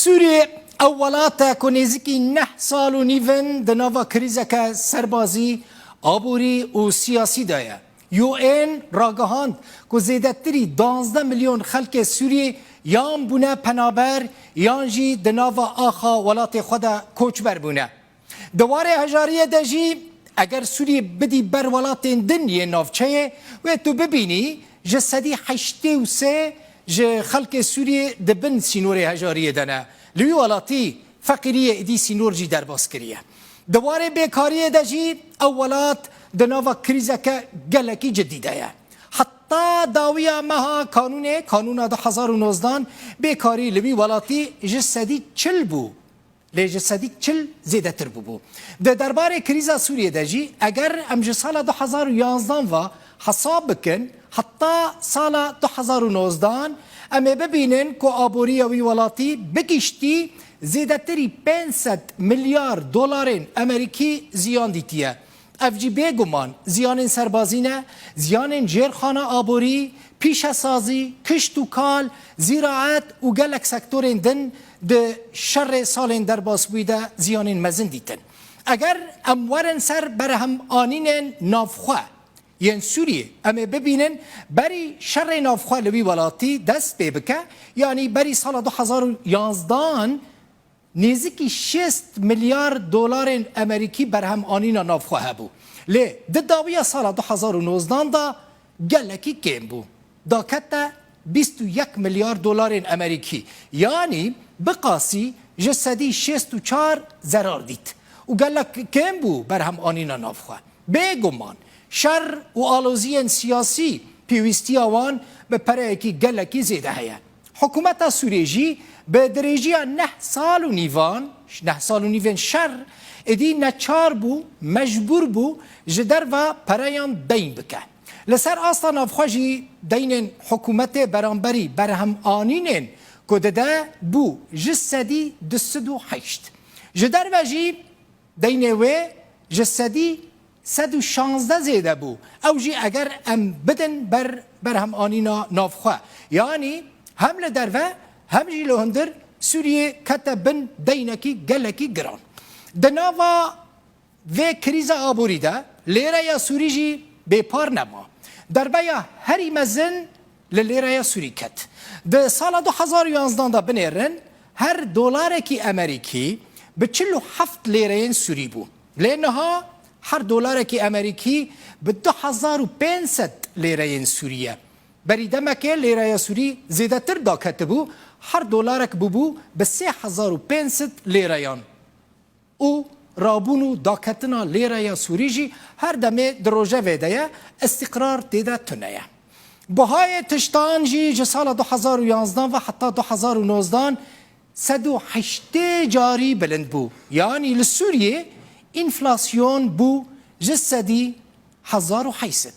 سوریه اولاتا که نزدیکی 9 سال و نیون دناوا کریزک سربازی آبوری و سیاسی دایه. UN راگهاند که زیادتری 12 میلیون خلک سوریه یان بونه پنابر یان جی دناوا آخا ولات خود کوچبر بونه. دواره هجاریه دجی اگر سوریه بدی بر ولاتین دنیه نافچه و تو ببینی جسدی 83 ج خلک سوریه دبن سینور هجاریه دنه لوی ولاتی فقیریه ادی سینور جی در باز کریه. دواره بیکاریه دجی اولات دناوا کریزک گلکی جدیده حتی داویا مها قانون 2019 بیکاری لوی ولاتی جسدی 40 بو لجسدی 40 زیاده تر بو. درباره کریزا سوریه دجی اگر امج سال 2011 و حساب بکن حتی سال 2019 اما ببینن که آبوری وی ولاتی بگیشتی زیاده تری 500 میلیارد دلار امریکی زیان دیتیه. افجی بگمان زیانین سربازینه، زیانین جرخانه آبوری، پیش سازی، کشت و کال، زراعت و گلک سکتورین دن ده شر سالین در باس بویده زیانین مزن دیتن. اگر امورن سر برهم آنین نافخواه یعنی سوریه اما ببینن بری شر نافخواه لوی ولاتی دست ببکه یعنی بری سال 2011 نزدیکی 6 میلیارد دلار امریکی برهم آنینا نافخواه بو. لی داویا سال 2019 دا گلکی کم بو. دا کتا 21 میلیارد دلار امریکی. یعنی بقاسی جسدی 64 ضرر دید. و گلک کم بو برهم آنینا نافخواه. بگمان شر و آلوزی سیاسی پیوستی آوان به پره گلکی زیده هیا. حکومت سوریجی به درجه 9 سال و نیوان شر ادی نچار بو مجبور بو جدر و پریان دین بکه. لسر اصلا نافخواجی دین حکومت برانبری برهم آنینن که ده بو جسدی 208 جدر و جی دین و جسدی 116 زیده بو او جی اگر ام بدن برهم آنینا نافخواه یعنی حمله در و هم جی لهندر سوریه کتبن دینکی گلکی گران. دناوا و کریز آبوری ده لیره یا سوری جی بیپار نما. در بیا هری مزن لیره یا سوری کت. ده سال 2011 ده بنیرن هر دلار کی امریکی به 47 لیره سوری بو. لینها هر دلار کی امریکی به 2500 لیره سوریه. بری دمکه لیره سوری زیده تر دا کتبو هر دلارک ببو به 3500 لیریان او رابونو دا کتنا لیره سوری جی هر دمه دروژه ویده استقرار دیده تنه بهای تشتان جی سال 2011 و حتی 2019 108 جاری بلند بو یعنی لسوریه انفلاسیون بو جسدی 1800